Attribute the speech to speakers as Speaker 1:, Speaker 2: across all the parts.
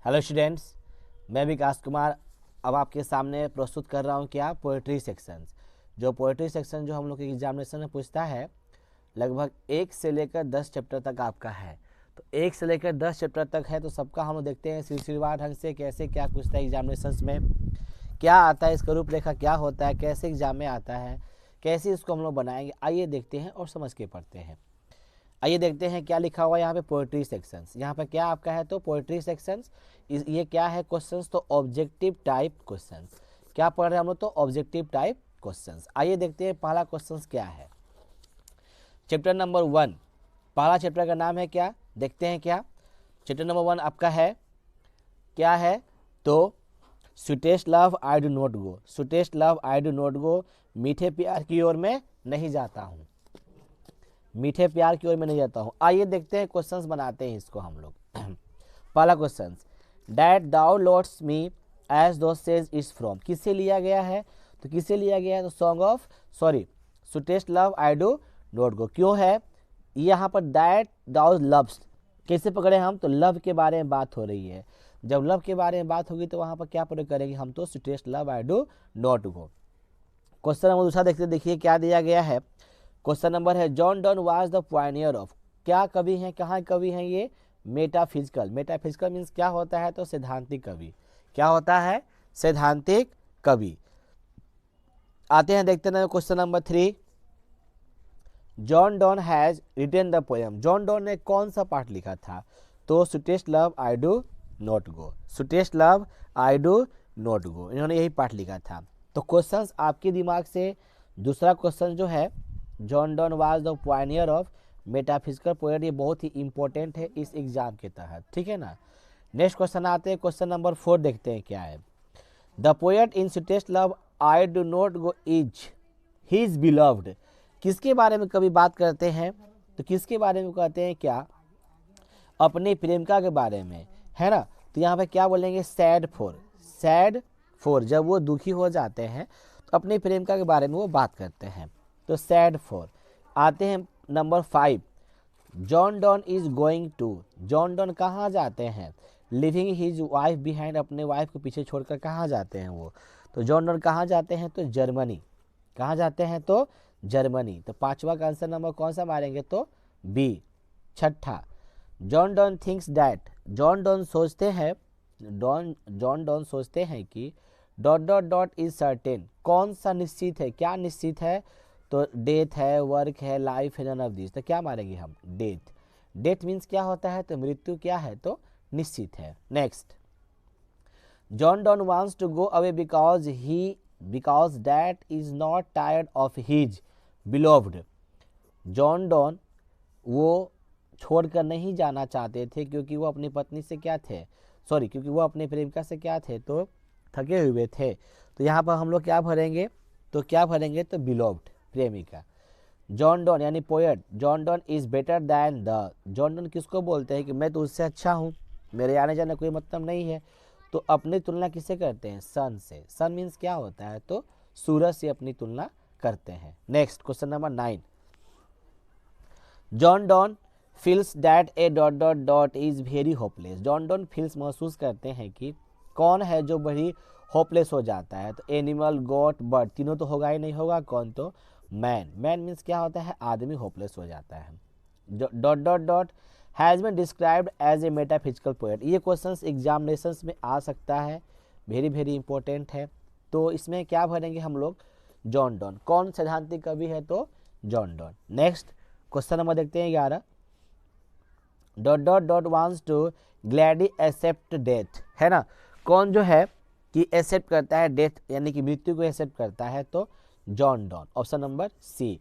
Speaker 1: Hello students, मैं विकास कुमार अब आपके सामने प्रस्तुत कर रहा हूँ क्या पोएट्री सेक्शंस। जो पोएट्री सेक्शन जो हम लोग के एग्जामिनेशन में पूछता है लगभग 1 से लेकर 10 चैप्टर तक आपका है। तो 1 से लेकर 10 चैप्टर तक है, तो सबका हम लोग देखते हैं सिलसिलेवार ढंग से कैसे क्या पूछता है एग्जामिनेशन में, क्या आता है, इसका रूपरेखा क्या होता है, कैसे एग्जाम में आता है, कैसे इसको हम लोग बनाएंगे। आइए देखते हैं और समझ के पढ़ते हैं। आइए देखते हैं क्या लिखा हुआ है यहाँ पे पोएट्री सेक्शंस। यहाँ पे क्या आपका है तो पोएट्री सेक्शंस, ये क्या है क्वेश्चंस, तो ऑब्जेक्टिव टाइप क्वेश्चंस। क्या पढ़ रहे हैं हम लोग, तो ऑब्जेक्टिव टाइप क्वेश्चंस। आइए देखते हैं पहला क्वेश्चंस क्या है। चैप्टर नंबर 1, पहला चैप्टर का नाम है क्या, देखते हैं क्या। चैप्टर नंबर 1 आपका है क्या है तो sweetest love I do not go, sweetest love I do not गो, मीठे प्यार की ओर मैं नहीं जाता हूँ, मीठे प्यार की ओर मैं नहीं जाता हूँ। आइए देखते हैं क्वेश्चंस बनाते हैं इसको हम लोग। पहला question, that thou lords me as thou says is from, किससे लिया गया है, तो किससे लिया गया है तो song of sweetest love I do not गो। क्यों है यहाँ पर दैट दाउ लव्स, कैसे पकड़े हम, तो लव के बारे में बात हो रही है। जब लव के बारे में बात होगी तो वहाँ पर क्या प्रयोग करेंगे हम, तो sweetest love I do not go. Question number दूसरा देखते देखिए क्या दिया गया है। क्वेश्चन नंबर है John don was the Pioneer of, क्या कवि हैं, कहाँ कवि हैं ये, मेटाफिजिकल। मेटाफिजिकल मीन्स क्या होता है तो सैद्धांतिक कवि। क्या होता है, सैद्धांतिक कवि। आते हैं देखते हैं question number 3, John Donne has written the poem, John Donne ने कौन सा पाठ लिखा था, तो sweetest love I do not go, sweetest love I do not go, इन्होंने यही पाठ लिखा था। तो क्वेश्चंस आपके दिमाग से दूसरा क्वेश्चन जो है John don was the Pioneer of metaphysical poet, ये बहुत ही इंपॉर्टेंट है इस एग्जाम के तहत, ठीक है ना। नेक्स्ट क्वेश्चन आते हैं, क्वेश्चन नंबर 4 देखते हैं क्या है। The poet in sweetest love I do not go is his beloved, किसके बारे में कभी बात करते हैं, तो किसके बारे में कहते हैं क्या, अपने प्रेमिका के बारे में, है ना। तो यहाँ पे क्या बोलेंगे, सैड फॉर, सैड फॉर, जब वो दुखी हो जाते हैं तो अपने प्रेमिका के बारे में वो बात करते हैं, तो सैड फॉर। आते हैं number 5, John Donne is going to, John Donne कहाँ जाते हैं, लिविंग हिज वाइफ बिहाइंड, अपने वाइफ को पीछे छोड़कर कहाँ जाते हैं वो, तो जॉन डॉन कहाँ जाते हैं तो जर्मनी, कहाँ जाते हैं तो जर्मनी। तो पांचवा का आंसर नंबर कौन सा मारेंगे तो बी। छठा, John Donne thinks that, John Donne सोचते हैं, जॉन डॉन सोचते हैं कि dot dot dot is certain, कौन सा निश्चित है, क्या निश्चित है, तो डेथ है, वर्क है, लाइफ है, नन ऑफ दिस, तो क्या मारेंगे हम, डेथ। डेथ मीन्स क्या होता है तो मृत्यु, क्या है तो निश्चित है। Next, John Donne wants to go away because that is not tired of his beloved, John Donne वो छोड़कर नहीं जाना चाहते थे क्योंकि वो अपनी पत्नी से क्या थे, क्योंकि वो अपने प्रेमिका से क्या थे तो थके हुए थे। तो यहाँ पर हम लोग क्या भरेंगे, तो क्या भरेंगे तो बिलोव्ड, प्रेमिका। जॉन डॉन यानी poet, John Donne is better than the, John Donne किसको बोलते हैं कि मैं तो उससे अच्छा हूँ, मेरे आने जाने कोई मतलब नहीं है। तो अपनी तुलना किससे करते हैं, सन से। सन मीन्स क्या होता है तो सूरज से अपनी तुलना करते हैं। Next question number 9, John Donne feels that A dot dot dot is very hopeless, John Donne feels महसूस करते हैं कि कौन है जो बड़ी होपलेस हो जाता है, तो एनिमल, गॉड, बर्ड, तीनों तो होगा ही नहीं, होगा कौन तो मैन। मैन मीन्स क्या होता है, आदमी होपलेस हो जाता है। Dot dot dot has been described as a metaphysical poet, ये क्वेश्चंस एग्जामिनेशंस में आ सकता है, वेरी वेरी इंपॉर्टेंट है। तो इसमें क्या भरेंगे हम लोग, जॉन डॉन, कौन सैद्धांतिक कवि है तो John Donne. Next question number देखते हैं 11, dot dot dot wants to gladly accept death, है ना, कौन जो है कि एक्सेप्ट करता है डेथ यानी कि मृत्यु को एक्सेप्ट करता है तो John Donne, option number C.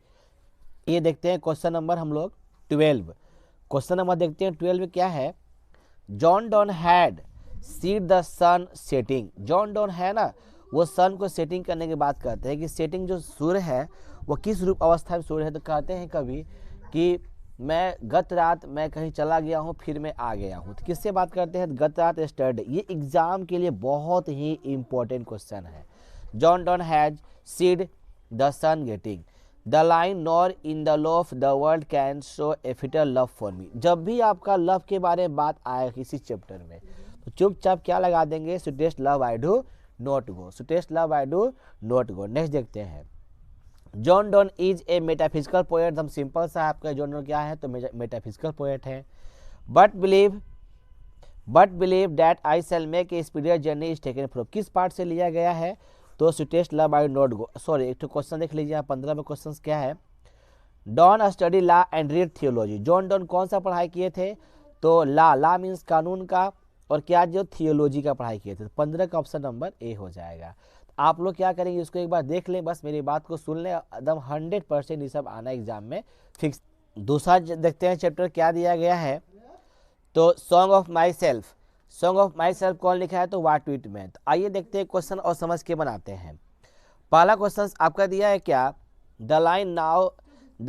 Speaker 1: ये देखते हैं क्वेश्चन नंबर हम लोग 12, क्वेश्चन नंबर देखते हैं 12 क्या है, John Donne had seed the sun setting, John Donne है ना वो सन को सेटिंग करने की बात करते हैं कि सेटिंग जो सूर्य है वो किस रूप अवस्था में सूर्य है, तो कहते हैं कभी कि मैं गत रात मैं कहीं चला गया हूँ फिर मैं आ गया हूँ, तो किससे बात करते हैं, गत रात स्टर्डे। ये एग्जाम के लिए बहुत ही इंपॉर्टेंट क्वेश्चन है। John Donne has seed the sun getting, the line nor in the love the world can show a fitter love for me, जब भी आपका लव के बारे में बात आए किसी चैप्टर में तो चुपचाप क्या लगा देंगे, sweetest love I do not go, sweetest love I do not go. Next देखते हैं, John Donne is a metaphysical poet. एकदम सिंपल सा आपका जॉन डॉन क्या है, तो मेटाफिजिकल पोएट है। But believe that I shall make a speedier journey is taken from, किस पार्ट से लिया गया है, तो sweetest love I not go. Sorry, एक तो क्वेश्चन देख लीजिए, 15 में क्वेश्चन क्या है, Donne study law and read theology. John Donne कौन सा पढ़ाई किए थे, तो ला मीन्स कानून का, और क्या जो थियोलॉजी का पढ़ाई किए थे। तो 15 का ऑप्शन नंबर ए हो जाएगा। आप लोग क्या करेंगे, इसको एक बार देख लें, बस मेरी बात को सुन लें, एकदम 100% ये सब आना एग्जाम में फिक्स। दूसरा देखते हैं चैप्टर क्या दिया गया है, तो song of my self. Song of my self कौन लिखा है, तो व्हाट विटमैन। तो आइए देखते हैं क्वेश्चन और समझ के बनाते हैं। पहला क्वेश्चन आपका दिया है क्या, the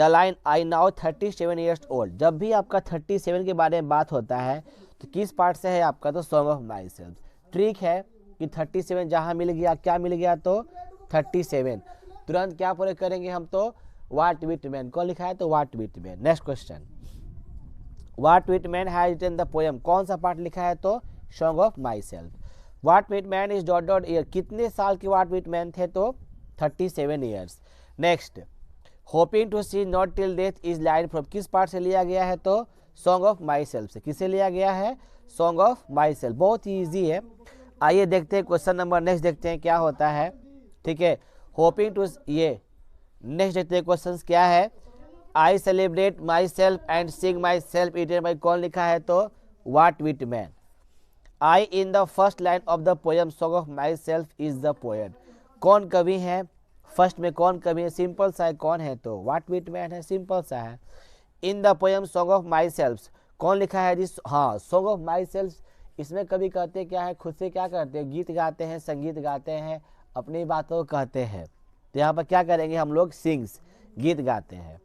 Speaker 1: line I now 37 years old. जब भी आपका 37 के बारे में बात होता है तो किस पार्ट से है आपका, तो song of my self. Trick है कि 37 जहाँ मिल गया, क्या मिल गया, तो 37, तुरंत क्या प्रयोग करेंगे हम, तो व्हाट विटमैन। कौन लिखा है, तो Walt Whitman. Next question, Walt Whitman has written the poem. कौन सा पार्ट लिखा है, तो song of myself. Walt Whitman is dot dot year, कितने साल के व्हाट विटमैन थे, तो 37 years. Next, hoping to see not till death is line from, किस पार्ट से लिया गया है, तो सॉन्ग ऑफ माई सेल्फ से। किसे लिया गया है, सॉन्ग ऑफ माई सेल्फ। बहुत ही ईजी है। आइए देखते हैं क्वेश्चन नंबर नेक्स्ट देखते हैं क्या होता है, ठीक है। होपिंग टू, ये नेक्स्ट देखते हैं क्वेश्चन क्या है, आई celebrate myself and sing my self eaten by, कौन लिखा है, तो Walt Whitman. I in the first line of the poem song of my self is the poet, कौन कवि है, फर्स्ट में कौन कवि है, सिंपल सा है, कौन है, तो व्हाट विटमैन है, सिंपल सा है। इन the poem song of my self कौन लिखा है, जिस, हाँ, सॉन्ग ऑफ माई सेल्फ। इसमें कभी कहते क्या है, खुद से क्या करते हैं, गीत गाते हैं, संगीत गाते हैं, अपनी बातों को कहते हैं। तो यहाँ पर क्या करेंगे हम लोग, सिंग्स, गीत गाते हैं।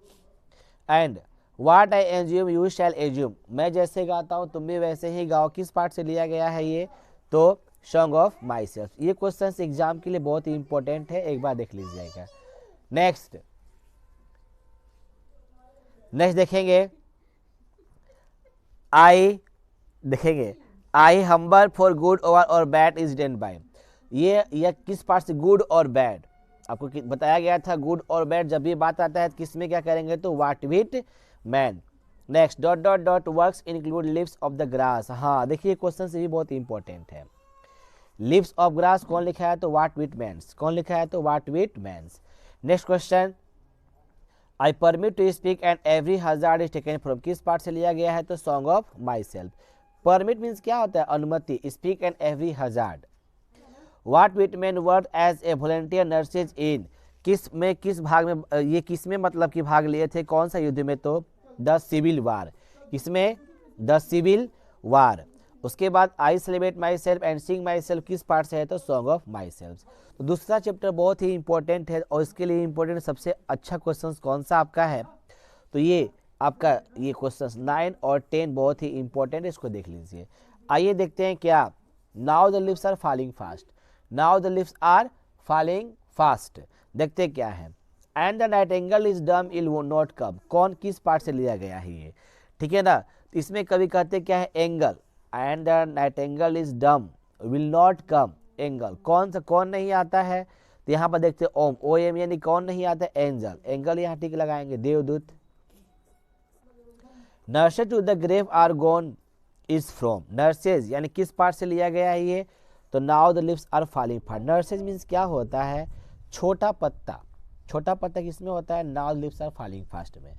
Speaker 1: And what I assume you shall assume, मैं जैसे गाता हूँ तुम भी वैसे ही गाओ, किस पार्ट से लिया गया है ये, तो सॉन्ग ऑफ माई सेल्फ। ये क्वेश्चन एग्जाम के लिए बहुत ही इंपॉर्टेंट है, एक बार देख लीजिएगा। नेक्स्ट देखेंगे, आई हम्बर फॉर गुड और बैड इज डन बाय, ये किस पार्ट से, गुड और बैड। आपको बताया गया था गुड और बैड जब भी बात आता है तो किस में क्या करेंगे, तो Walt Whitman. Next, dot dot dot works include leaves of the grass. हाँ देखिए क्वेश्चन से भी बहुत इंपॉर्टेंट है। लीव्स ऑफ ग्रास कौन लिखा है, तो व्हाट विट मैन्स। कौन लिखा है, तो Walt Whitman's. Next question, I permit to speak and every hazard is taken from, किस पार्ट से लिया गया है, तो song of myself. Permit means क्या होता है, अनुमति, speak and every hazard. Walt Whitman work as a volunteer nurses in, किस भाग में, ये किस में मतलब कि भाग लिए थे, कौन सा युद्ध में, तो द सिविल वार। किसमें, द सिविल वार। उसके बाद I celebrate myself and sing myself किस पार्ट से है, तो सॉन्ग ऑफ माई सेल्फ। तो दूसरा चैप्टर बहुत ही इंपॉर्टेंट है और इसके लिए इंपॉर्टेंट सबसे अच्छा क्वेश्चन कौन सा आपका है, तो ये आपका ये क्वेश्चन 9 और 10 बहुत ही इंपॉर्टेंट है, इसको देख लीजिए। आइए देखते हैं क्या, now the leaves are falling fast. Now the leaves are falling fast, देखते क्या है। एंड द नाइटिंगेल इज डम इल वो नॉट कम, कौन किस पार्ट से लिया गया है ये, ठीक है ना। इसमें कभी कहते क्या है, angle. And the nightingale is डम विल नॉट कम, एंगल कौन सा, कौन नहीं आता है, तो यहाँ पर देखते ओम, ओ एम यानी कौन नहीं आता है, एंजल। एंगल यहाँ टिक लगाएंगे, देवदूत। Nurses to the grave are gone is from, nurses यानी किस पार्ट से लिया गया है ये, तो now the leaves are falling fast. Nurses means क्या होता है, छोटा पत्ता। छोटा पत्ता किसमें होता है, now leaves are falling fast में।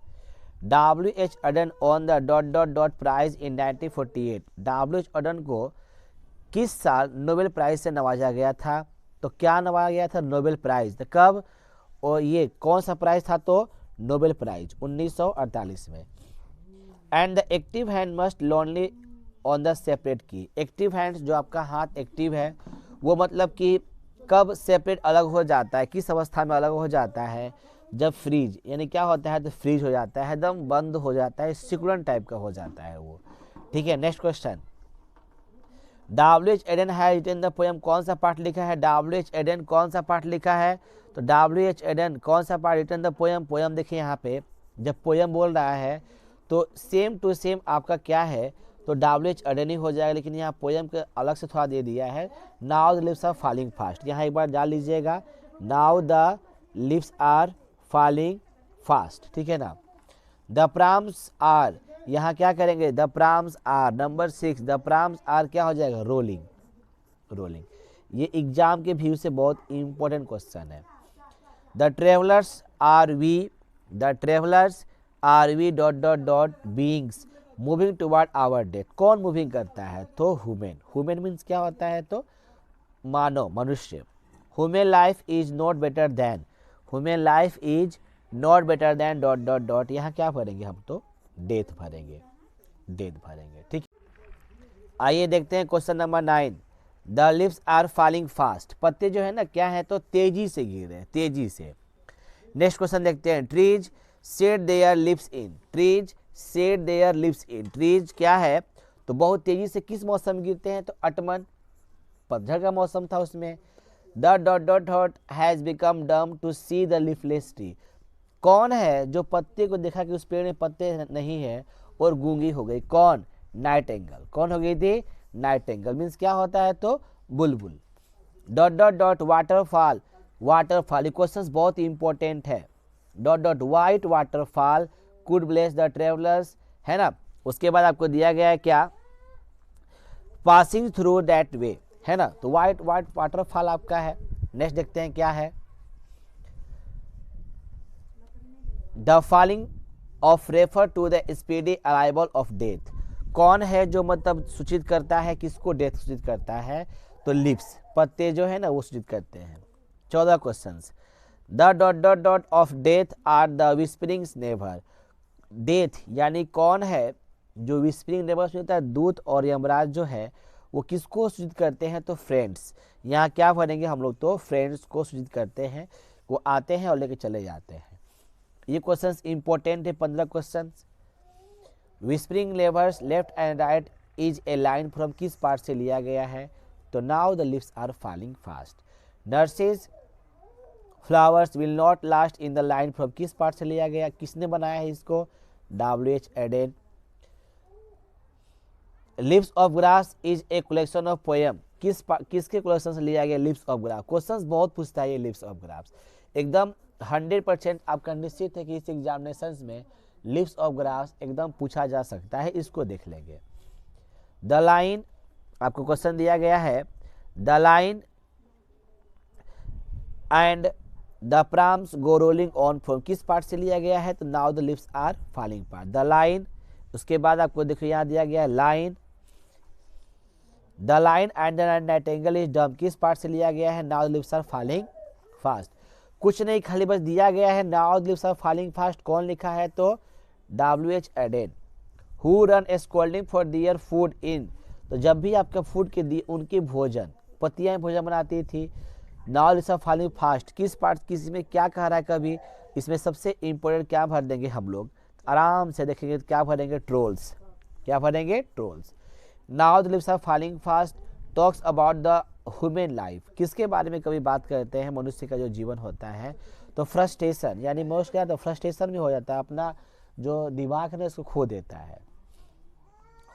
Speaker 1: W.H. Auden on the dot dot dot prize in 1948, W.H. Auden को किस साल नोबेल प्राइज से नवाजा गया था, तो क्या नवाजा गया था, नोबेल प्राइज। तो कब, और ये कौन सा प्राइज था, तो नोबेल प्राइज 1948 में। And the active hand must lonely on the separate की, एक्टिव हैंड जो आपका हाथ एक्टिव है वो मतलब कि कब सेपरेट अलग हो जाता है, किस अवस्था में अलग हो जाता है, जब फ्रीज यानी क्या होता है, तो फ्रीज हो जाता है, एकदम बंद हो जाता है, सिकुड़न टाइप का हो जाता है वो, ठीक है। Next question, W.H. Auden has written the poem, कौन सा पार्ट लिखा है, W.H. एडन कौन सा पार्ट लिखा है, तो W.H. एडन कौन सा part written the poem. Poem देखिए यहाँ पे जब पोएम बोल रहा है तो सेम टू सेम आपका क्या है, तो WH अडेन ही हो जाएगा, लेकिन यहाँ पोएम के अलग से थोड़ा दे दिया है। Now the leaves are falling fast, यहाँ एक बार डाल लीजिएगा, now the leaves are falling fast, ठीक है ना। द प्राम्स आर, यहाँ क्या करेंगे, the prams are, number 6 the prams are क्या हो जाएगा, रोलिंग, रोलिंग। ये एग्जाम के व्यू से बहुत इंपॉर्टेंट क्वेश्चन है। The travellers are we, the travellers are we dot dot dot beings moving toward our death, कौन मूविंग करता है, तो ह्यूमन, ह्यूमन मीन्स क्या होता है, तो मानव, मनुष्य। Human life is not better than, human life is not better than dot dot dot, यहाँ क्या भरेंगे हम, तो डेथ भरेंगे, डेथ भरेंगे, ठीक। आइए देखते हैं question number 9। The leaves are falling fast, पत्ते जो है ना क्या है, तो तेजी से गिर रहे हैं, तेजी से। नेक्स्ट क्वेश्चन देखते हैं, trees shed their leaves in, trees shed their leaves in, trees क्या है, तो बहुत तेजी से किस मौसम में गिरते हैं, तो अटमन, पतझड़ का मौसम था उसमें। The dot dot dot has become dumb to see the leafless tree, कौन है जो पत्ते को देखा कि उस पेड़ में पत्ते नहीं है और गूंगी हो गई, कौन, नाइटिंगेल, कौन हो गई थी, नाइटिंगेल मीन्स क्या होता है, तो बुलबुल। Dot dot dot waterfall, waterfall, ये क्वेश्चन बहुत इंपॉर्टेंट है। Dot dot white waterfall could bless the travellers, है ना। उसके बाद आपको दिया गया है क्या, पासिंग थ्रू दैट वे, है ना, तो वाइट वाइट वाटरफॉल आपका है। नेक्स्ट देखते हैं क्या है, the falling of refer to the speedy arrival of death, कौन है जो मतलब सूचित करता है, किसको डेथ सूचित करता है, तो लिप्स, पत्ते जो है ना वो सूचित करते हैं। 14 questions, the dot dot dot of death are the whisperings never, death यानी कौन है जो विस्परिंग नेबर सूचित है, दूत और यमराज जो है वो किसको सूचित करते हैं, तो फ्रेंड्स, यहाँ क्या भरेंगे हम लोग, तो फ्रेंड्स को सूचित करते हैं, वो आते हैं और लेके चले जाते हैं। ये क्वेश्चंस इंपॉर्टेंट है, 15 questions. Whispering lovers left and right is a line from किस पार्ट से लिया गया है, तो now the leaves are falling fast. Nurses flowers will not last in the line from किस पार्ट से लिया गया, किसने बनाया है इसको, WH Auden. Leaves of grass is a collection of poem, किसके कलेक्शन से लिया गया, लिव्स ऑफ ग्रास, क्वेश्चंस बहुत पूछता है ये लिव्स ऑफ ग्रास, एकदम 100% आपका निश्चित है कि इस एग्जामिनेशन में लिव्स ऑफ ग्रास एकदम पूछा जा सकता है, इसको देख लेंगे। द लाइन, आपको क्वेश्चन दिया गया है, the line and the prams go rolling on from किस पार्ट से लिया गया है, तो now the leaves are falling part, the line. उसके बाद आपको देखिए यहाँ दिया गया है line, the line and the nightingale is dumb किस पार्ट से लिया गया है, now the leaves are falling fast. कुछ नहीं, खाली बस दिया गया है now the leaves are falling fast, कौन लिखा है, तो WH Auden. Who run a scolding for their food in, तो जब भी आपका फूड के दिए उनके भोजन, पतियां भोजन बनाती थी, now the leaves are falling fast किस पार्ट, किस में क्या कह रहा है, कभी इसमें सबसे इंपॉर्टेंट क्या भर देंगे हम लोग, आराम से देखेंगे क्या भरेंगे, ट्रोल्स, क्या भरेंगे, trolls. Now the leaves are falling fast talks about the human life, किसके बारे में कभी बात करते हैं, मनुष्य का जो जीवन होता है, तो फ्रस्ट्रेशन, यानी मनुष्य क्या, तो फ्रस्ट्रेशन भी हो जाता है, अपना जो दिमाग है उसको खो देता है।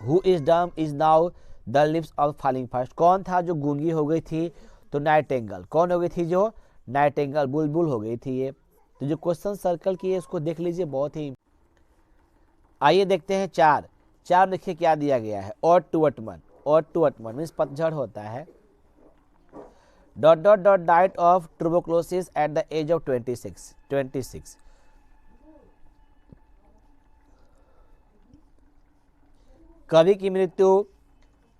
Speaker 1: Who is dumb is now the lives of falling fast, कौन था जो गूंगी हो गई थी, तो नाइटिंगेल, कौन हो गई थी, जो नाइटिंगेल, बुलबुल हो गई थी ये। तो जो क्वेश्चन सर्कल किए उसको देख लीजिए, बहुत ही। आइए देखते हैं 4 देखिए क्या दिया गया है, और टू अटमन, और टू अटमन मीन्स पतझड़ होता है। Dot dot dot died of tuberculosis at the age of 26। कवि की मृत्यु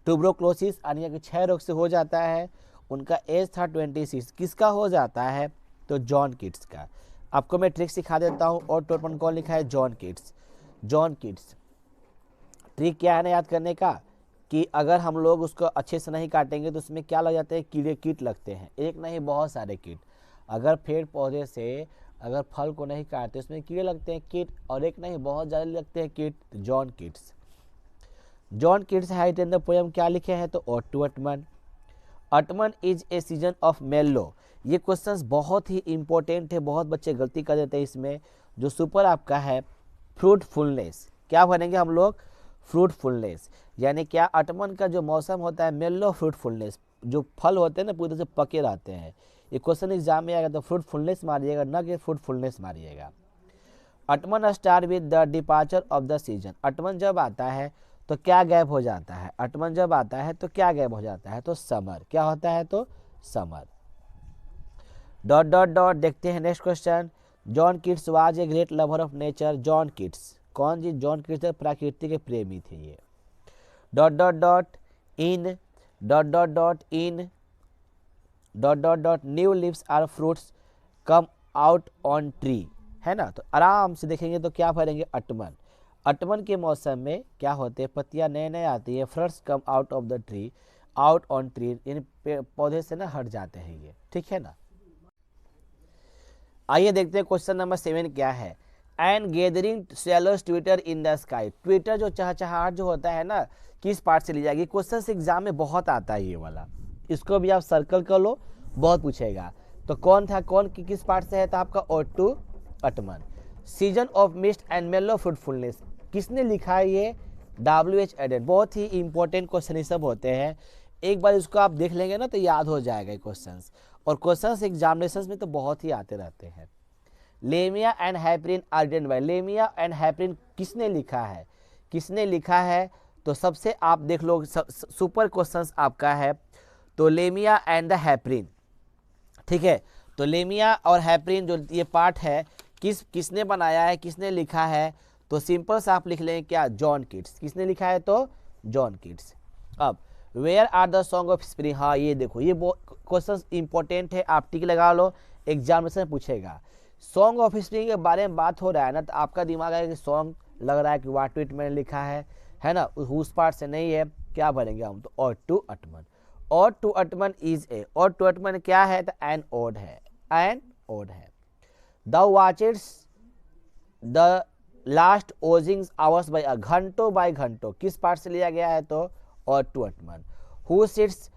Speaker 1: ट्यूबरक्लोसिस यानी कि क्षय रोग से हो जाता है, उनका एज था 26, किसका हो जाता है, तो जॉन कीट्स का। आपको मैं ट्रिक सिखा देता हूँ, और टू अटमन कौन लिखा है, John Keats, John Keats. Trick क्या है ना याद करने का, कि अगर हम लोग उसको अच्छे से नहीं काटेंगे तो उसमें क्या लग जाते हैं, कीड़े कीट लगते हैं, एक नहीं बहुत सारे कीट। अगर पेड़ पौधे से अगर फल को नहीं काटते उसमें कीड़े लगते हैं, कीट, और एक नहीं बहुत ज़्यादा लगते हैं Keats, John Keats. John Keats height in the poem क्या लिखे हैं, तो और to autumn. Autumn is a season of mellow, ये क्वेश्चंस बहुत ही इंपॉर्टेंट है, बहुत बच्चे गलती कर देते हैं इसमें। जो सुपर आपका है फ्रूटफुलनेस, क्या बनेंगे हम लोग, फ्रूटफुलनेस, यानी क्या, ऑटमन का जो मौसम होता है मेलो फ्रूटफुलनेस, जो फल होते हैं ना पूरी तरह से पके रहते हैं। ये क्वेश्चन एग्जाम में आएगा तो फ्रूटफुलनेस मारिएगा, ना कि फ्रूटफुलनेस मारिएगा। Autumn start with the departure of the season. Autumn जब आता है तो क्या गैप हो जाता है, ऑटमन जब आता है तो क्या गैप हो जाता है, तो समर। क्या होता है, तो समर। डॉट डॉट डॉट देखते हैं next question. John Keats was a great lover of nature. John Keats कौन जी, जॉन किट्स प्रकृति के प्रेमी थे ये। Dot dot dot in dot dot dot in dot dot dot new leaves are fruits come out on tree, है ना। तो आराम से देखेंगे तो क्या भरेंगे, ऑटमन। ऑटमन के मौसम में क्या होते हैं, पत्तियां नए नए आती है, fruits come out of the tree, out on tree, इन पौधे से ना हट जाते हैं ये, ठीक है ना। आइए देखते हैं क्वेश्चन नंबर 7 क्या है। And gathering swallows Twitter in the sky. Twitter जो चहचहाहट जो होता है ना, किस पार्ट से ली जाएगी, क्वेश्चन एग्जाम में बहुत आता है ये वाला, इसको भी आप सर्कल कर लो, बहुत पूछेगा। तो कौन था, कौन किस पार्ट से है, तो आपका O2 ottoman. Season of mist and मेलो फ्रूटफुलनेस किसने लिखा है, ये W.H. एडन। बहुत ही इंपॉर्टेंट क्वेश्चन ये सब होते हैं, एक बार इसको आप देख लेंगे ना तो याद हो जाएगा क्वेश्चंस, और क्वेश्चंस एग्जामिनेशंस में तो बहुत ही आते रहते हैं। लेमिया एंड हैपरिन आर्डेन बाय। लेमिया एंड हैपरिन किसने लिखा है, किसने लिखा है, तो सबसे आप देख लो, सुपर क्वेश्चंस आपका है, तो लेमिया एंड द हैपरिन, ठीक है। तो लेमिया और हैपरिन जो ये पार्ट है, किसने बनाया है, किसने लिखा है, तो सिंपल सा आप लिख लें क्या, जॉन किट्स। किसने लिखा है, तो जॉन किट्स। अब where are the song of spring, हाँ ये देखो, ये क्वेश्चन इंपॉर्टेंट है, आप टिक लगा लो, एग्जामिनेशन पूछेगा। सॉन्ग ऑफ स्प्रिंग के बारे में बात हो रहा है ना, तो आपका दिमाग है कि सॉन्ग लग रहा है कि वाट ट्रीटमेंट लिखा है ना, उस पार्ट से नहीं है, क्या भरेंगे हम, तो O2 autumn. O2 autumn is a, O2 autumn क्या है, तो एन ओड है, एन ओड है। The watches the last oozings hours by a, घंटों बाय घंटों, किस पार्ट से लिया गया है, तो O2 ottoman. Who sits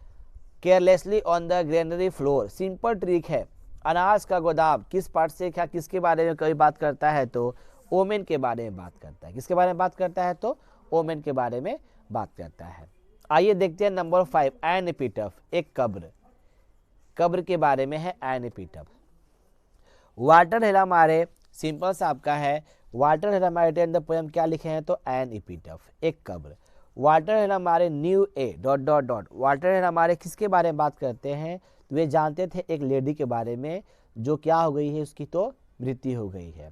Speaker 1: carelessly on the granary floor, simple trick है। अनाज का गोदाम किस पार्ट से, क्या किसके बारे में कभी बात करता है, तो ओमेन के बारे में बात करता है। किसके बारे में बात करता है, तो ओमेन के बारे में बात करता है। आइए देखते हैं नंबर 5, एन एपिटफ, एक कब्र। कब्र के बारे में है an epitaph. Walter de la Mare, simple सा आपका है, Walter de la Mare and the poem क्या लिखे हैं, तो एन एपिटफ, एक कब्र। Walter de la Mare knew a dot dot dot. Walter de la Mare किसके बारे में बात करते हैं, तो वे जानते थे एक लेडी के बारे में जो क्या हो गई है, उसकी तो मृत्यु हो गई है।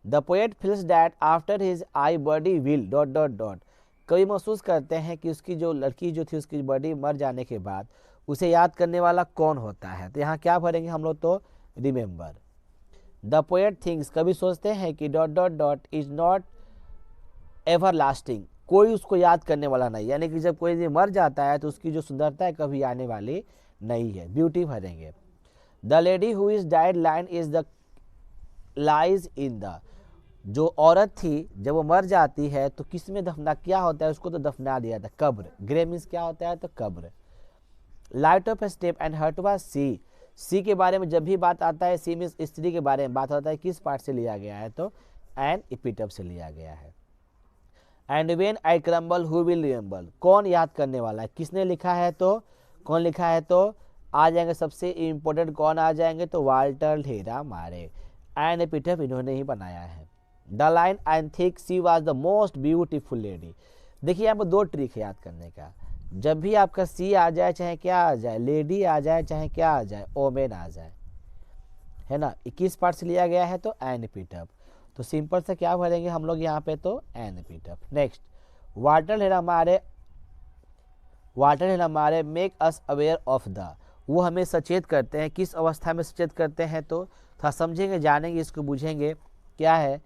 Speaker 1: The poet feels that after his I body will dot dot dot. कवि महसूस करते हैं कि उसकी जो लड़की जो थी, उसकी बॉडी मर जाने के बाद उसे याद करने वाला कौन होता है, तो यहाँ क्या भरेंगे हम लोग, तो रिमेंबर। द पोएट थिंग्स, कभी सोचते हैं कि dot dot dot is not ever lasting, कोई उसको याद करने वाला नहीं, यानी कि जब कोई मर जाता है तो उसकी जो सुंदरता है कभी आने वाली नहीं है, ब्यूटी भरेंगे। The lady who is died line is the lies in the, जो औरत थी जब वो मर जाती है तो किस में दफना, क्या होता है, उसको तो दफना दिया था, कब्र। ग्रे मीन्स क्या होता है, तो कब्र। Light of a step and heart was she. She के बारे में जब भी बात आता है, सी मीन्स स्त्री के बारे में बात होता है, किस पार्ट से लिया गया है, तो एन एपिटफ से लिया गया है। And when I crumble who will remember, कौन याद करने वाला है, किसने लिखा है, तो कौन लिखा है, तो आ जाएंगे सबसे इंपॉर्टेंट कौन आ जाएंगे, तो वाल्टर हेलामारे। एन एपिटफ इन्होंने ही बनाया है। The line I think she was the most beautiful lady. देखिए यहाँ पर दो ट्रिक है याद करने का, जब भी आपका सी आ जाए, चाहे क्या आ जाए, लेडी आ जाए, चाहे क्या आ जाए, ओमेन आ जाए, है ना, 21 पार्ट से लिया गया है, तो एन एपिटफ। तो सिंपल से क्या भरेंगे हम लोग यहाँ पे, तो an epitaph. Next, Walter de la Mare make us aware of the, वो हमें सचेत करते हैं, किस अवस्था में सचेत करते हैं, तो थोड़ा समझेंगे, जानेंगे, इसको बुझेंगे, क्या है,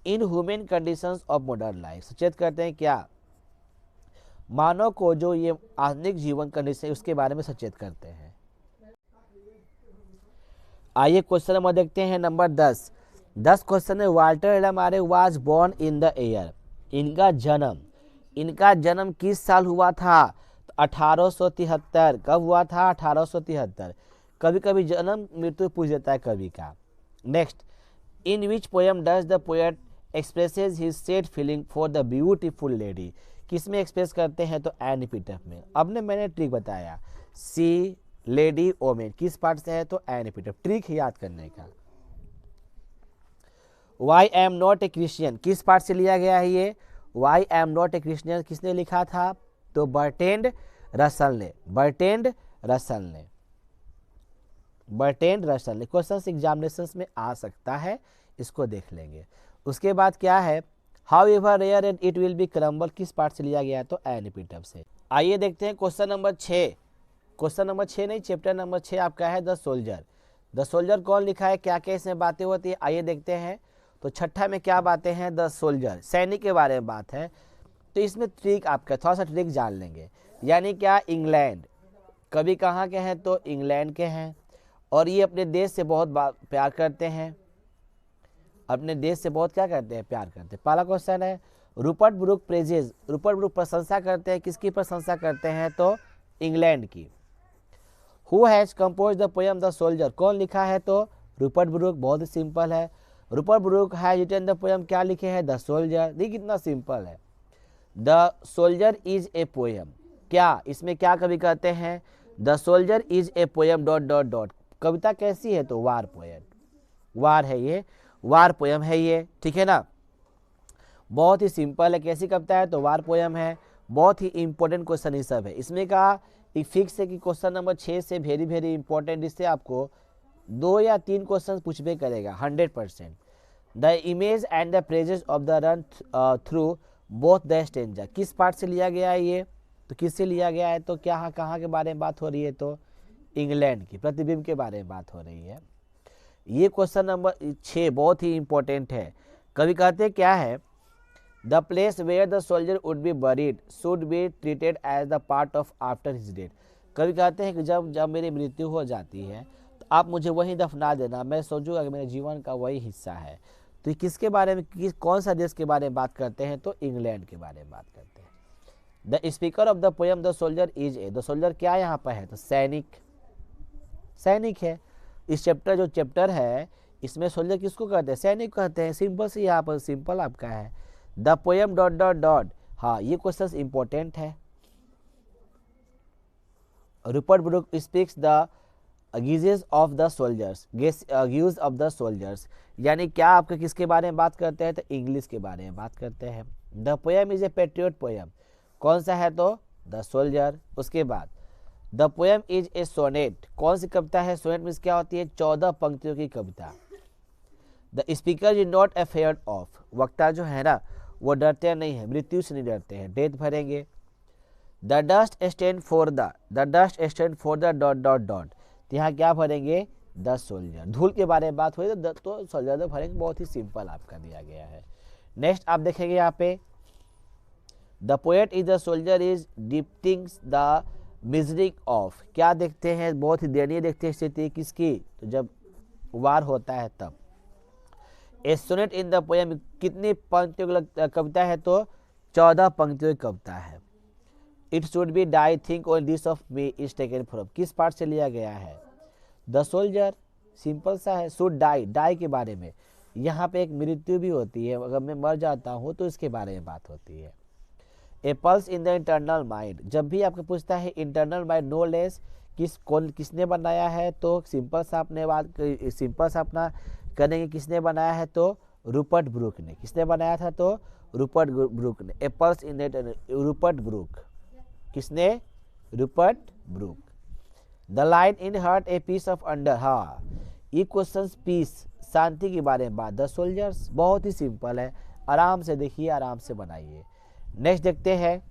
Speaker 1: in human conditions of modern life, सचेत करते हैं क्या, मानव को जो ये आधुनिक जीवन कंडीशन उसके बारे में सचेत करते हैं। आइए क्वेश्चन नंबर देखते हैं, नंबर 10 क्वेश्चन है, Walter de la Mare was born in the year, इनका जन्म किस साल हुआ था, तो 1873। कब हुआ था, 1873। कभी कभी जन्म मृत्यु पूछ देता है कवि का। Next, in which poem does the poet expresses his said feeling for the beautiful lady, किस में एक्सप्रेस करते हैं तो एन एपिटफ में। अब ने मैंने ट्रिक बताया, सी लेडी ओमेन किस पार्ट से है तो एन एपिटफ, ट्रिक है याद करने का। Why am not a Christian किस पार्ट से लिया गया है ये, why am not a Christian किसने लिखा था तो बर्टेंड रसल ने, बर्टेंड रसल ने, बर्टेंड रसल ने। क्वेश्चन एग्जामिनेशन में आ सकता है, इसको देख लेंगे। उसके बाद क्या है, however rare and it will be crumble किस पार्ट से लिया गया है तो एन एपिटफ से। आइए देखते हैं क्वेश्चन नंबर 6, क्वेश्चन नंबर 6 नहीं, चैप्टर नंबर 6 आपका है द सोल्जर। द सोल्जर कौन लिखा है, क्या क्या इसमें बातें होती है, आइए देखते हैं। तो छठा में क्या बातें हैं, द सोल्जर सैनिक के बारे में बात है। तो इसमें ट्रिक आपका थोड़ा सा ट्रिक जान लेंगे, यानी क्या, इंग्लैंड, कभी कहाँ के हैं तो इंग्लैंड के हैं, और ये अपने देश से बहुत प्यार करते हैं, अपने देश से बहुत क्या करते हैं, प्यार करते हैं। पहला क्वेश्चन है, Rupert Brooke praises, Rupert Brooke प्रशंसा करते हैं, किसकी प्रशंसा करते हैं तो इंग्लैंड की। Who has compose the poem the soldier, कौन लिखा है तो रूपर्ट ब्रूक, बहुत ही सिंपल है। Rupert Brooke has written the poem, क्या लिखे हैं द सोल्जर, देखिए कितना सिंपल है। The soldier is a poem, क्या इसमें क्या कवि कहते हैं, the soldier is a poem dot dot dot, कविता कैसी है तो वार पोएम, वार है ये, वार पोएम है ये, ठीक है ना। बहुत ही सिंपल है, कैसी कविता है तो वार पोएम है। बहुत ही इंपॉर्टेंट क्वेश्चन ये सब है। इसमें कहा फिक्स है कि क्वेश्चन नंबर 6 से वेरी वेरी इंपॉर्टेंट, इससे आपको 2 या 3 क्वेश्चन पूछबे करेगा 100%। The image and the praises of the run through both the stanza किस पार्ट से लिया गया है ये, तो किससे लिया गया है तो क्या, कहाँ के बारे में बात हो रही है तो इंग्लैंड की, प्रतिबिंब के बारे में बात हो रही है। ये क्वेश्चन नंबर 6 बहुत ही इंपॉर्टेंट है। कवि कहते क्या है, the place where the soldier would be buried should be treated as the part of after his death. कवि कहते हैं कि जब मेरी मृत्यु हो जाती है तो आप मुझे वहीं दफना देना, मैं सोचूंगा कि मेरे जीवन का वही हिस्सा है। तो ये किसके बारे में, कौन सा देश के बारे में बात करते हैं तो इंग्लैंड के बारे में बात करते हैं। The speaker of the poem the soldier is A, the soldier क्या यहाँ पर है तो सैनिक, सैनिक है। इस चैप्टर जो चैप्टर है इसमें सोल्जर किसको कहते हैं, सैनिक कहते हैं, सिंपल से यहाँ पर सिंपल आपका है। The poem dot dot dot, हाँ ये क्वेश्चन इंपॉर्टेंट है। Rupert Brooke speaks the guises of the soldiers, views of the soldiers, यानी क्या आपके किसके बारे में बात करते हैं तो इंग्लिश के बारे में बात करते हैं। The poem is a patriot poem, कौन सा है तो द सोल्जर। उसके बाद the poem is a sonnet, कौन सी कविता है, सोनेट मीन्स क्या होती है 14 पंक्तियों की कविता। The speaker is not afraid of, वक्ता जो है ना वो डरते नहीं है, मृत्यु से नहीं डरते हैं, डेथ भरेंगे। The dust stand for the, the dust stand for the dot dot dot, यहाँ क्या भरेंगे द सोल्जर। धूल के बारे में बात हुई तो सोल्जर तो भरेंगे, बहुत ही सिंपल आपका दिया गया है। नेक्स्ट आप देखेंगे यहाँ पे, the poet is the soldier is depicting the misery of, क्या देखते हैं, बहुत ही दयनीय देखते हैं स्थिति किसकी, तो जब वार होता है तब। ए सोनेट इन द पोएम, कितनी पंक्तियों की कविता है तो 14 पंक्तियों की कविता है। It should be die think on this of me is taken from, किस पार्ट से लिया गया है द सोल्जर, सिंपल सा है। शुड डाई, डाई के बारे में, यहाँ पे एक मृत्यु भी होती है, अगर मैं मर जाता हूँ तो इसके बारे में बात होती है। A pulse in the internal mind, जब भी आपको पूछता है इंटरनल माइंड नो लेस, किसने बनाया है तो सिंपल सा अपने बात, सिंपल सा अपना करेंगे, किसने बनाया है तो रूपर्ट ब्रूक ने, किसने बनाया था तो रूपर्ट ब्रूक ने। A pulse in the, Rupert Brooke, किसने, Rupert Brooke. The line in heart a piece of under, हाँ ये क्वेश्चन पीस शांति के बारे में बात, द सोल्जर्स, बहुत ही सिंपल है, आराम से देखिए, आराम से बनाइए। नेक्स्ट देखते हैं,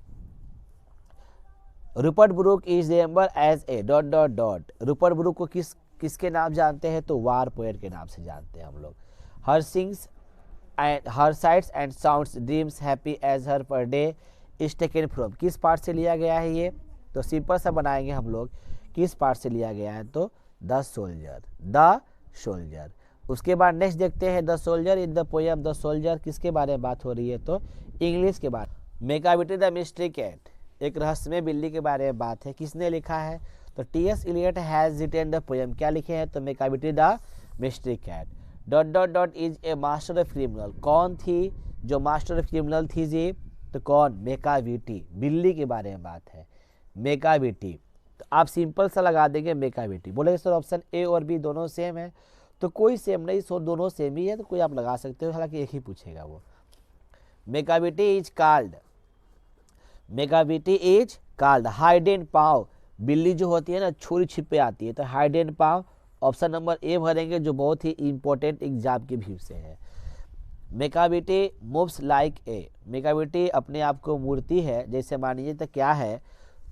Speaker 1: Rupert Brooke is remember as a dot dot dot, Rupert Brooke को किसके नाम जानते हैं तो वार पोएट के नाम से जानते हैं हम लोग। Her sings and her sights and sounds dreams happy as her पर डे इज टेकन फ्रॉम, किस पार्ट से लिया गया है ये, तो सिंपल सा बनाएंगे हम लोग, किस पार्ट से लिया गया है तो द सोल्जर, द सोल्जर। उसके बाद नेक्स्ट देखते हैं, the soldier in the poem the soldier, किसके बारे में बात हो रही है तो इंग्लिश के बारे में। मेकाबिटी द मिस्ट्री कैट, एक रहस्यमय बिल्ली के बारे में बात है, किसने लिखा है तो T S. Eliot has written the poem, क्या लिखे हैं तो Macavity the mystery cat. Dot dot dot is a master of criminal, कौन थी जो मास्टर ऑफ क्रिमिनल थी जी तो कौन? मेकाविटी, बिल्ली के बारे में बात है, मेकाविटी। तो आप सिंपल सा लगा देंगे मेकाविटी। बोलेंगे सर ऑप्शन ए और बी दोनों सेम है, तो कोई सेम नहीं, सो दोनों सेम ही है, तो कोई आप लगा सकते हो, हालांकि एक ही पूछेगा वो। Macavity is called, Macavity is called hidden paw. बिल्ली जो होती है ना छुरी छिपे आती है, तो hide and pav option number A भरेंगे, जो बहुत ही इंपॉर्टेंट एग्जाम के व्यू से है। मेकाविटी मूव्स लाइक ए, मेकाविटी अपने आप को मूर्ति है जैसे मानिए तो क्या है,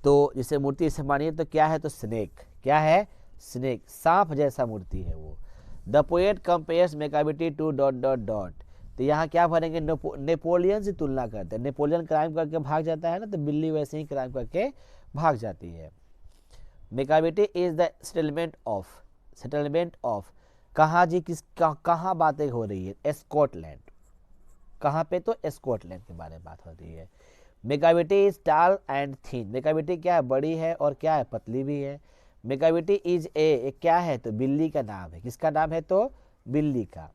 Speaker 1: तो जैसे मूर्ति से मानिए तो क्या है, तो स्नेक, क्या है? स्नेक, सांप जैसा मूर्ति है वो। The poet compares Macavity to dot dot dot, तो यहाँ क्या भरेंगे? नेपोलियन से तुलना करते हैं। नेपोलियन क्राइम करके भाग जाता है ना, तो बिल्ली वैसे ही क्राइम करके भाग जाती है। Macavity is the settlement of, settlement of कहाँ जी, किस कहाँ बातें हो रही है? स्कॉटलैंड, कहाँ पे? तो स्कॉटलैंड के बारे में बात हो रही है। Macavity is tall and thin, मेकाविटी क्या है? बड़ी है और क्या है? पतली भी है। मेकाविटी इज ए क्या है? तो बिल्ली का नाम है, किसका नाम है? तो बिल्ली का।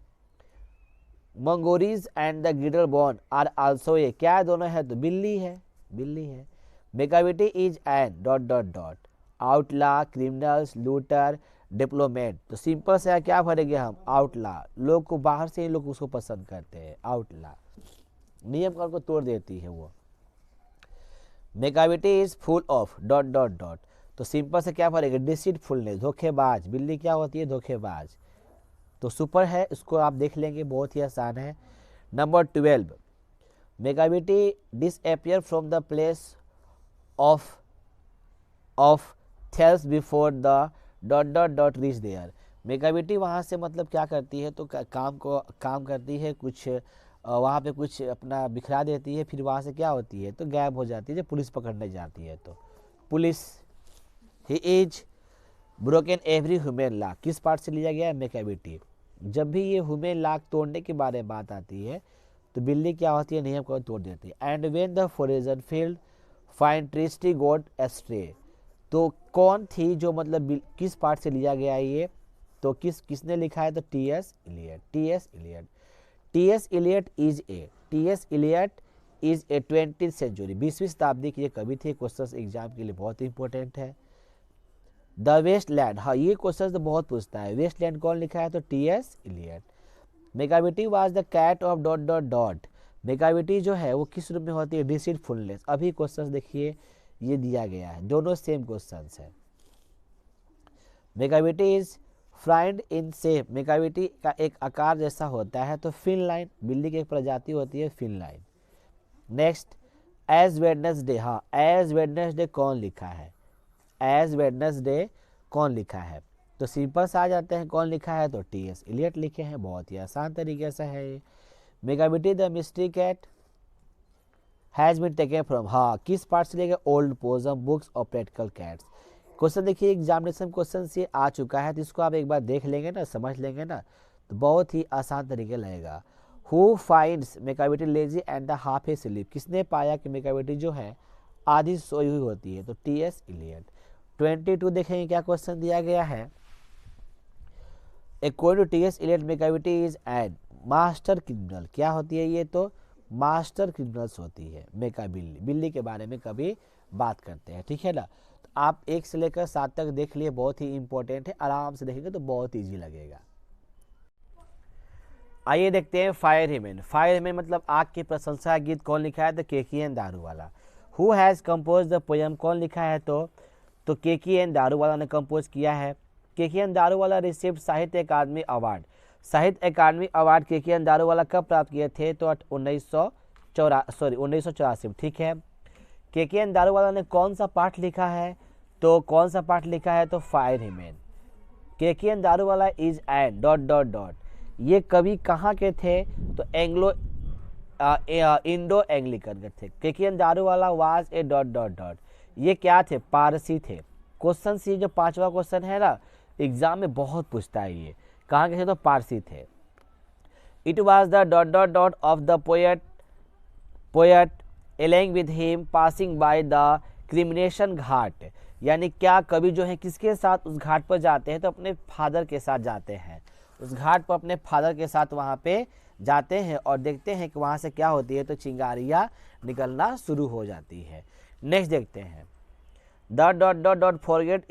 Speaker 1: Mungojerrie and the Griddlebone are also a, क्या है? दोनों है, तो बिल्ली है, बिल्ली है। Macavity is an dot dot dot outlaw, criminals, looter, diplomat, तो सिंपल से क्या भरेंगे हम? आउटला, लोग को बाहर से ही लोग उसको पसंद करते हैं, आउटला, नियम कानून को तोड़ देती है वो। Macavity is full of dot dot dot, तो सिंपल से क्या भरेंगे? डिसीटफुलनेस, धोखेबाज, बिल्ली क्या होती है? धोखेबाज, तो सुपर है, इसको आप देख लेंगे, बहुत ही आसान है। Number 12, Macavity disappear from the place of thefts before the dot dot dot reach there, मेकाविटी वहाँ से मतलब क्या करती है? तो काम करती है, कुछ वहाँ पे कुछ अपना बिखरा देती है, फिर वहाँ से क्या होती है? तो गायब हो जाती है, जब पुलिस पकड़ने जाती है तो। Police, he is broken every human law, किस पार्ट से लिया गया है? मेकाविटी। जब भी ये ह्यूमन लॉ तोड़ने के बारे में बात आती है, तो बिल्ली क्या होती है? नियम को तोड़ देती है। And when the foreign field find treaty got astray, तो कौन थी जो मतलब किस पार्ट से लिया गया है ये? तो किसने लिखा है? तो T S. Eliot, T S. Eliot. T S. Eliot is a, T S. Eliot is a 20th century, 20वीं शताब्दी के ये कवि थे। क्वेश्चन एग्जाम के लिए बहुत इंपॉर्टेंट है। द वेस्टलैंड, हाँ ये क्वेश्चन तो बहुत पूछता है, वेस्टलैंड कौन लिखा है? तो T S. Eliot. Macavity was the cat of dot dot dot, Macavity जो है वो किस रूप में होती है? डिसीटफुलनेस। अभी क्वेश्चन देखिए ये दिया गया है, दोनों सेम क्वेश्चन है। मेकाविटी इज फ्राइंड इन शेप, मेकाविटी का एक आकार जैसा होता है, तो फिन लाइन, बिल्ली की एक प्रजाति होती है feline. Next, as Wednesday, हाँ एज वेडनेसडे कौन लिखा है? एज वेडनेसडे कौन लिखा है? तो सिंपल से आ जाते हैं, कौन लिखा है? तो टी.एस. इलियट लिखे हैं, बहुत ही आसान तरीके से है ये। Macavity the mystery cat has been taken from, हाँ किस पार्ट से लेकर? ओल्ड पोजम बुक्स और प्रैक्टिकल कैट्स। क्वेश्चन देखिए एग्जामिनेशन क्वेश्चन से आ चुका है, तो इसको आप एक बार देख लेंगे ना, समझ लेंगे ना, तो बहुत ही आसान तरीके लगेगा। Who finds Macavity lazy and the half asleep, किसने पाया कि मेकाविटी जो है आधी सोई हुई होती है? तो टी.एस. इलियट। 22 देखेंगे क्या क्वेश्चन दिया गया है। According to T S. Eliot Macavity is an master criminal, क्या होती है ये? तो मास्टर क्रिमिनल्स होती है मेका बिल्ली, बिल्ली के बारे में कभी बात करते हैं, ठीक है ना। तो आप 1 से लेकर 7 तक देख लिए, बहुत ही इंपॉर्टेंट है, आराम से देखेंगे तो बहुत ईजी लगेगा। आइए देखते हैं फायर हिमेन। फायर हिमेन मतलब आग की प्रशंसा गीत कौन लिखा है? तो Keki N. Daruwalla. Who has compose the poem, कौन लिखा है? तो के.की.एन. दारूवाला ने कंपोज किया है। के.की.एन. दारूवाला रिसीव्ड साहित्य अकादमी अवार्ड, साहित्य अकादमी अवार्ड के.की.एन. दारूवाला कब प्राप्त किए थे? तो 1984, ठीक है। के.की.एन. दारूवाला ने कौन सा पाठ लिखा है? तो कौन सा पाठ लिखा है? तो fire hymn. Keki N. Daruwalla is an dot dot dot, ये कवि कहाँ के थे? तो इंडो एंग्लिकन के थे। Keki N. Daruwalla was a dot dot dot, ये क्या थे? पारसी थे। क्वेश्चन सी जो 5वां क्वेश्चन है ना, एग्जाम में बहुत पूछता है ये, कहाँ के थे? तो पारसी थे। It was the dot dot dot of the poet ailing with him passing by the cremation ghat, यानी क्या कवि जो है किसके साथ उस घाट पर जाते हैं? तो अपने फादर के साथ जाते हैं। उस घाट पर अपने फादर के साथ वहाँ पे जाते हैं और देखते हैं कि वहाँ से क्या होती है, तो चिंगारियाँ निकलना शुरू हो जाती है। नेक्स्ट देखते हैं, .. forget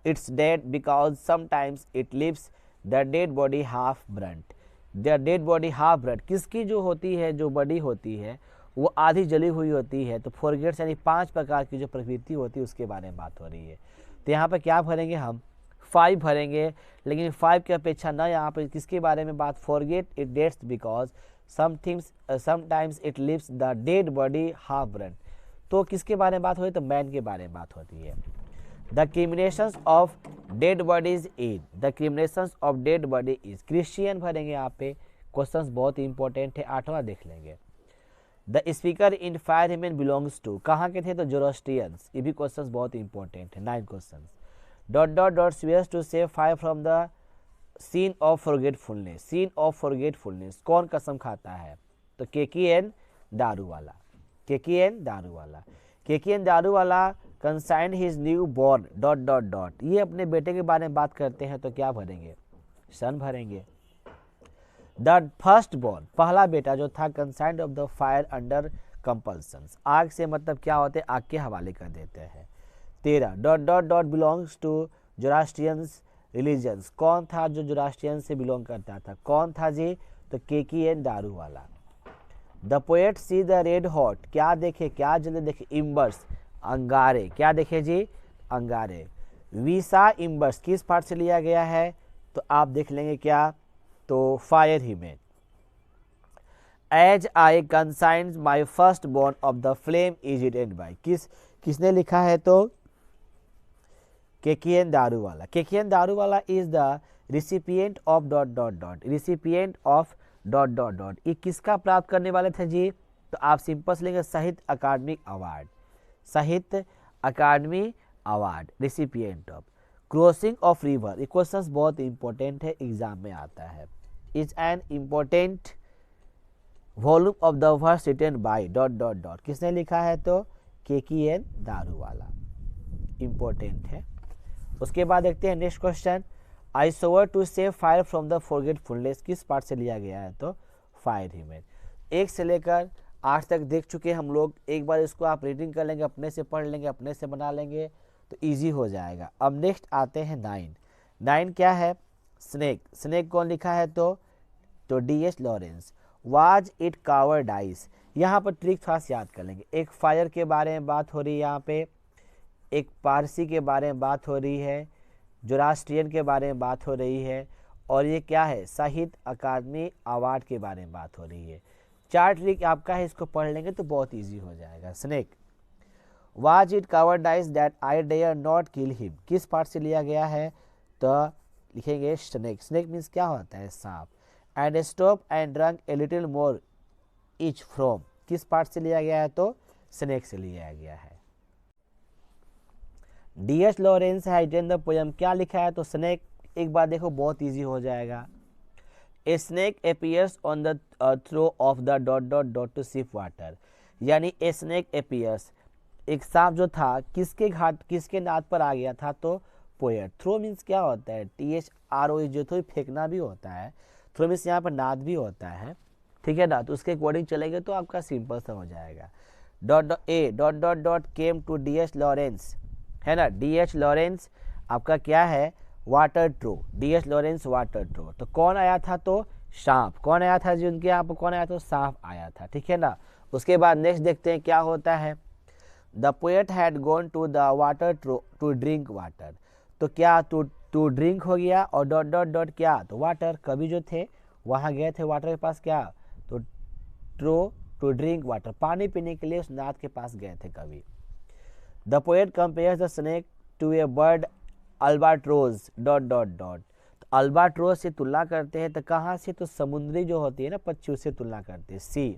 Speaker 1: its dead because sometimes it leaves the dead body half burnt. The dead body half burnt, किसकी जो होती है, जो बॉडी होती है वो आधी जली हुई होती है। तो फॉरगेट्स यानी 5 प्रकार की जो प्रवृत्ति होती है उसके बारे में बात हो रही है। तो यहाँ पर क्या भरेंगे हम, 5 भरेंगे, लेकिन 5 की अपेक्षा ना यहाँ पर किसके बारे में बात, forget it dates because sometimes it lives the dead body half burn. तो किसके बारे में बात हो रही है, तो मैन के बारे में बात होती है। The cremations of dead bodies is, the cremations of dead body is, Christian भरेंगे यहाँ पे। क्वेश्चंस बहुत इंपॉर्टेंट है, 8वां देख लेंगे। The speaker in fire hymn belongs to, कहाँ के थे, तो जोरोस्ट्रियंस। ये भी क्वेश्चंस बहुत इंपॉर्टेंट है, 9 question. Swears to save fire from the scene of forgetfulness, scene of forgetfulness, कौन कसम खाता है, तो Keki N Daruwalla, Keki N Daruwalla. Keki N Daruwalla consigned his new born ... ये अपने बेटे के बारे में बात करते हैं, तो क्या भरेंगे, सन भरेंगे। द फर्स्ट बॉर्न, पहला बेटा जो था, consigned of the fire under compulsion, आग से मतलब क्या होते हैं, आग के हवाले कर देते हैं। 13 ... बिलोंग्स टू जोरास्ट्रियंस रिलीजन्स, कौन था जो जोरास्ट्रियन से बिलोंग करता था, कौन था जी, तो Keki N Daruwalla. The poet see the red hot, क्या देखे, क्या जले देखे, इम्बर्स, अंगारे, क्या देखे जी, अंगारे। वी सा इम्बर्स किस पार्ट से लिया गया है, तो आप देख लेंगे क्या, तो फायर ही में। As I consigned my first born of the flame is eaten by, किसने लिखा है, तो Keki N Daruwalla. Keki N Daruwalla is the recipient of ... recipient of ... ये किसका प्राप्त करने वाले थे जी, तो आप सिंपल से लेंगे साहित्य Akademi award, Sahitya Akademi award, recipient of. Crossing of river, ये क्वेश्चंस बहुत इंपॉर्टेंट है, एग्जाम में आता है। Is an important volume of the verse written by ... किसने लिखा है, तो केकीएन दारूवाला, इंपॉर्टेंट है। उसके बाद देखते हैं next question, I swore to save fire from the forgetfulness, किस पार्ट से लिया गया है, तो फायर हिमेन। 1 से लेकर 8 तक देख चुके हैं हम लोग, एक बार इसको आप रीडिंग कर लेंगे, अपने से पढ़ लेंगे, अपने से बना लेंगे तो इजी हो जाएगा। अब नेक्स्ट आते हैं 9 क्या है, स्नेक। स्नेक कौन लिखा है, तो D.H. लॉरेंस। वाज इट कावर्डाइज, यहाँ पर ट्रिक थोड़ा सा याद कर लेंगे। एक फायर के बारे में बात हो रही है यहाँ पे, एक पारसी के बारे में बात हो रही है, जोरास्ट्रियन के बारे में बात हो रही है, और ये क्या है, साहित्य अकादमी अवार्ड के बारे में बात हो रही है। 4 ट्रिक आपका है, इसको पढ़ लेंगे तो बहुत इजी हो जाएगा। Snake, was it cowardice that I dare not kill him, किस पार्ट से लिया गया है, तो लिखेंगे स्नेक। स्नेक मीन्स क्या होता है, सांप। And stop and drunk a little more etch from, किस पार्ट से लिया गया है, तो स्नेक से लिया गया है। D.H. लॉरेंस है रिटन द पोएम, क्या लिखा है, तो स्नेक। एक बार देखो बहुत इजी हो जाएगा। A snake appears on the throw of the ... to sip water, यानी ए स्नेक अपीयर्स, एक सांप जो था किसके घाट, किसके नाद पर आ गया था, तो पोएट। थ्रो मीन्स क्या होता है, THRO, जो थोड़ी फेंकना भी होता है, थ्रो मीन्स यहाँ पर नाद भी होता है, ठीक है ना, तो उसके अकॉर्डिंग चलेंगे तो आपका सिंपल सा हो जाएगा। A ... came to D.H. Lawrence, है ना, D.H. लॉरेंस आपका क्या है, water trough, D.H. Lawrence water trough. तो कौन आया था, तो सांप। कौन आया था जी, उनके यहाँ पर कौन आया था, सांप आया था, ठीक है ना। उसके बाद नेक्स्ट देखते हैं क्या होता है। The poet had gone to the water trough to drink water, तो क्या टू ड्रिंक हो गया, और ... क्या, तो वाटर। कवि जो थे वहाँ गए थे वाटर के पास, क्या, तो ट्रो टू ड्रिंक वाटर, पानी पीने के लिए उस नाद के पास गए थे कवि। The poet compares the snake to a bird albatross ... तो अल्बाट्रोज से तुलना करते हैं, तो कहाँ से, तो समुद्री जो होती है ना पक्षी, उससे तुलना करते हैं। See,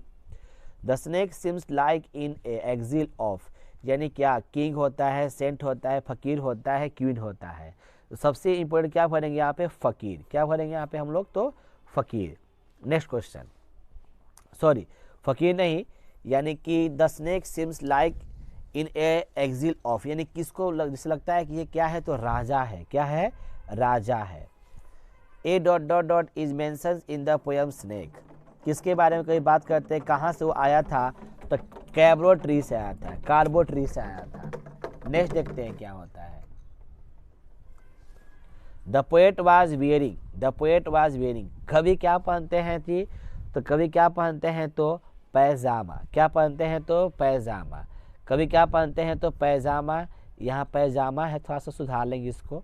Speaker 1: the snake seems like in a exile of, यानी क्या, किंग होता है, सेंट होता है, फकीर होता है, क्वीन होता है। तो सबसे इंपॉर्टेंट क्या भरेंगे यहाँ पे, फकीर। क्या भरेंगे यहाँ पे हम लोग, तो फकीर। नेक्स्ट क्वेश्चन, सॉरी फकीर नहीं, यानी कि the snake seems like in a exile of, यानी किसको जिसे लगता है कि ये क्या है, तो राजा है। क्या है, राजा है। ए dot dot dot is mentioned in the poem snake. किसके बारे में कभी बात करते हैं, कहाँ से वो आया था, तो कैब्रो ट्री से आया था, कार्बो ट्री से आया था। नेक्स्ट देखते हैं क्या होता है। The poet was wearing, the poet was wearing, कवि क्या पहनते हैं जी, तो कवि क्या पहनते हैं तो पैजामा, क्या पहनते हैं तो पैजामा, कवि क्या पहनते हैं तो पैजामा। यहाँ पैजामा है, थोड़ा सा सुधार लेंगे इसको,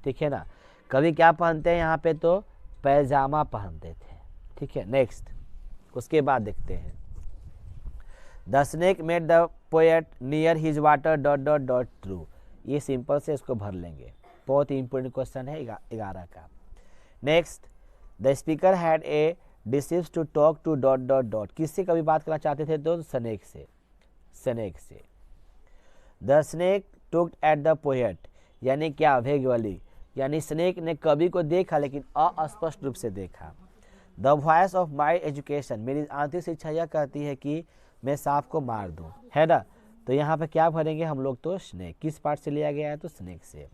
Speaker 1: ठीक है ना। कवि क्या पहनते हैं यहाँ पे तो पैजामा पहनते थे, ठीक है। नेक्स्ट उसके बाद देखते हैं। The snake made the poet near his water dot dot dot true. ये सिंपल से इसको भर लेंगे, बहुत ही इंपॉर्टेंट क्वेश्चन है 11 का। Next, the speaker had a deceive to talk to dot dot dot, किससे कभी बात करना चाहते थे तो स्नेक से, स्नेक से। The snake took at the poet, यानी क्या वेगवली, यानी स्नेक ने कवि को देखा लेकिन अस्पष्ट रूप से देखा। The voice of my education, मेरी आंतरिक शिक्षा यह कहती है कि मैं सांप को मार दूं, है ना। तो यहाँ पे क्या भरेंगे हम लोग तो स्नेक, किस पार्ट से लिया गया है तो स्नेक से।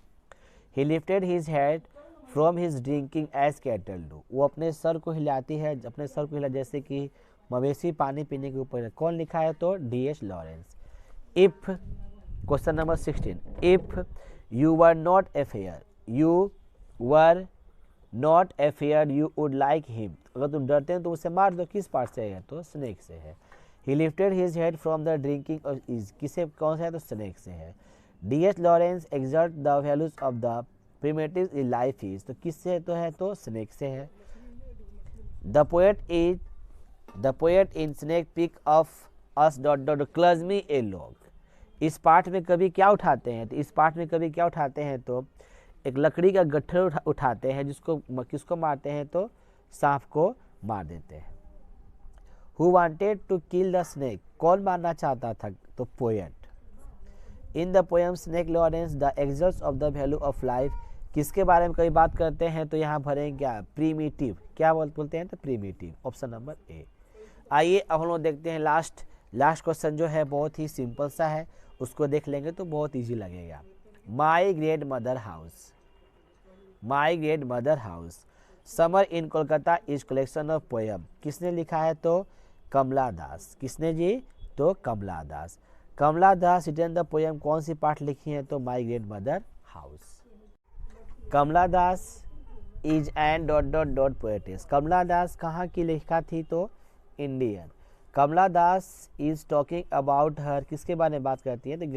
Speaker 1: He lifted his head from his drinking as cattle do, वो अपने सर को हिलाती है, अपने सर को हिला जैसे कि मवेशी पानी पीने के ऊपर। कौन लिखा है तो D.H. Lawrence. If question number 16, if you were not a fair, you were not a fair you would like him, अगर तुम डरते हैं तो उसे मार दो, किस पार्ट से है तो स्नेक से है। He lifted his head from the drinking of is, किसे कौन सा है तो स्नेक से है। D.H. Lawrence exert the values of the primitive in life is, तो किससे तो है तो स्नेक से है। The poet in snake pick of us dot dot clutch me a log, इस पार्ट में कभी क्या उठाते हैं तो इस पार्ट में कभी क्या उठाते हैं तो एक लकड़ी का गट्ठर उठाते हैं, जिसको किसको मारते हैं तो सांप को मार देते हैं। Who wanted to kill the snake, कौन मारना चाहता था तो poet. In the poem snake Lawrence the exalts of the value of life, किसके बारे में कभी बात करते हैं तो यहाँ भरेंगे क्या प्रीमिटिव, क्या बोलते हैं तो प्रीमिटिव, ऑप्शन नंबर ए। आइए अब हम लोग देखते हैं लास्ट क्वेश्चन जो है बहुत ही सिंपल सा है, उसको देख लेंगे तो बहुत इजी लगेगा। My great mother house, my great mother house summer in Kolkata is collection of poem, किसने लिखा है तो कमला दास, किसने जी तो Kamala Das. Kamala Das written the poem, कौन सी पार्ट लिखी है तो my great mother house. Kamala Das is an dot dot dot poetess, Kamala Das कहाँ की लेखिका थी तो Indian. Kamala Das is talking about her, किसके बारे में बात करती है तो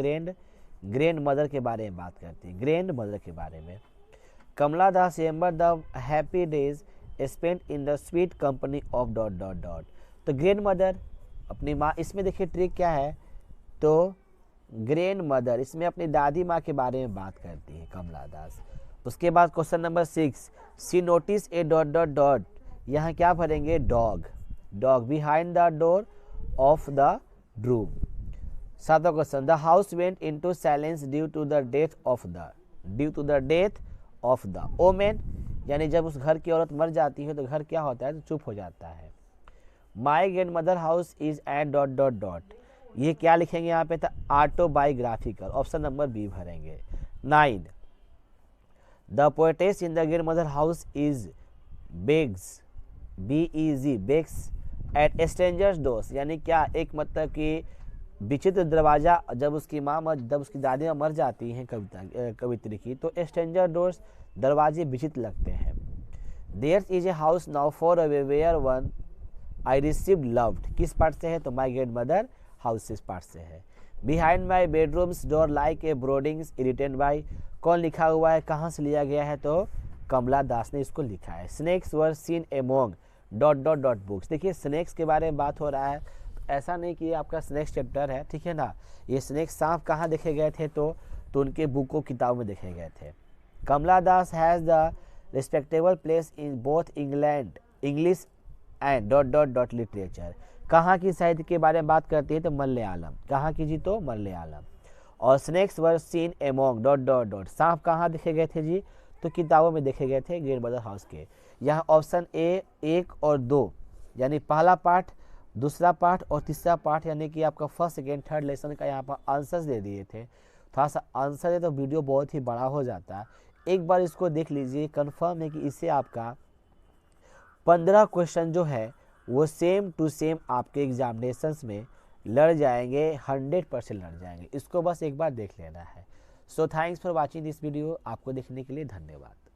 Speaker 1: ग्रैंड मदर के बारे में बात करती है, ग्रैंड मदर के बारे में। Kamala Das remember the happy days spent in the sweet company of dot dot dot, तो ग्रैंड मदर अपनी माँ, इसमें देखिए ट्रिक क्या है तो ग्रैंड मदर इसमें अपनी दादी माँ के बारे में बात करती है कमला दास। उसके बाद question number 6, see notice a dot dot dot, यहाँ क्या भरेंगे dog, dog behind the door of the room. 7वां question, the house went into silence due to the death of the woman, यानी जब उस घर की औरत मर जाती है तो घर क्या होता है तो चुप हो जाता है। My grand mother house is at dot dot dot, ये क्या लिखेंगे यहाँ पे था ऑटोबायोग्राफिकल, ऑप्शन नंबर बी भरेंगे। 9, the poetess in the grand mother house is begs, BEG begs at strangers doors, यानी क्या एक मतलब कि विचित्र दरवाज़ा, जब उसकी दादी माँ मर जाती हैं कवित्री की तो स्ट्रेंजर डोर्स दरवाजे विचित्र लगते हैं। There is a house now far away where one I received loved, किस पार्ट से है तो माई ग्रैंड मदर हाउस इस पार्ट से है। Behind my bedrooms door like a broodings written by, कौन लिखा हुआ है, कहाँ से लिया गया है तो कमला दास ने इसको लिखा है। Snakes were seen among dot dot dot books, देखिए स्नेक्स के बारे में बात हो रहा है, ऐसा नहीं कि आपका स्नेक्स चैप्टर है, ठीक है ना। ये स्नेक्स सांप कहाँ देखे गए थे तो उनके बुकों किताबों में देखे गए थे। Kamala Das has the respectable place in both English and dot dot dot literature, कहाँ की साहित्य के बारे में बात करती है तो मलयालम, कहाँ की जी तो मलयालम। और snakes were seen among dot dot dot, सांप कहाँ देखे गए थे जी तो किताबों में देखे गए थे ग्रैंड मदर हाउस के। यहाँ ऑप्शन ए 1 और 2 यानी पहला पार्ट, दूसरा पार्ट और तीसरा पार्ट, यानी कि आपका फर्स्ट सेकेंड थर्ड लेसन का यहाँ पर आंसर्स दे दिए थे। थोड़ा सा आंसर है तो वीडियो बहुत ही बड़ा हो जाता है, एक बार इसको देख लीजिए, कंफर्म है कि इससे आपका 15 क्वेश्चन जो है वो सेम टू सेम आपके एग्जामिनेशंस में लड़ जाएंगे, 100% लड़ जाएंगे। इसको बस एक बार देख लेना है। So thanks for watching this video. आपको देखने के लिए धन्यवाद।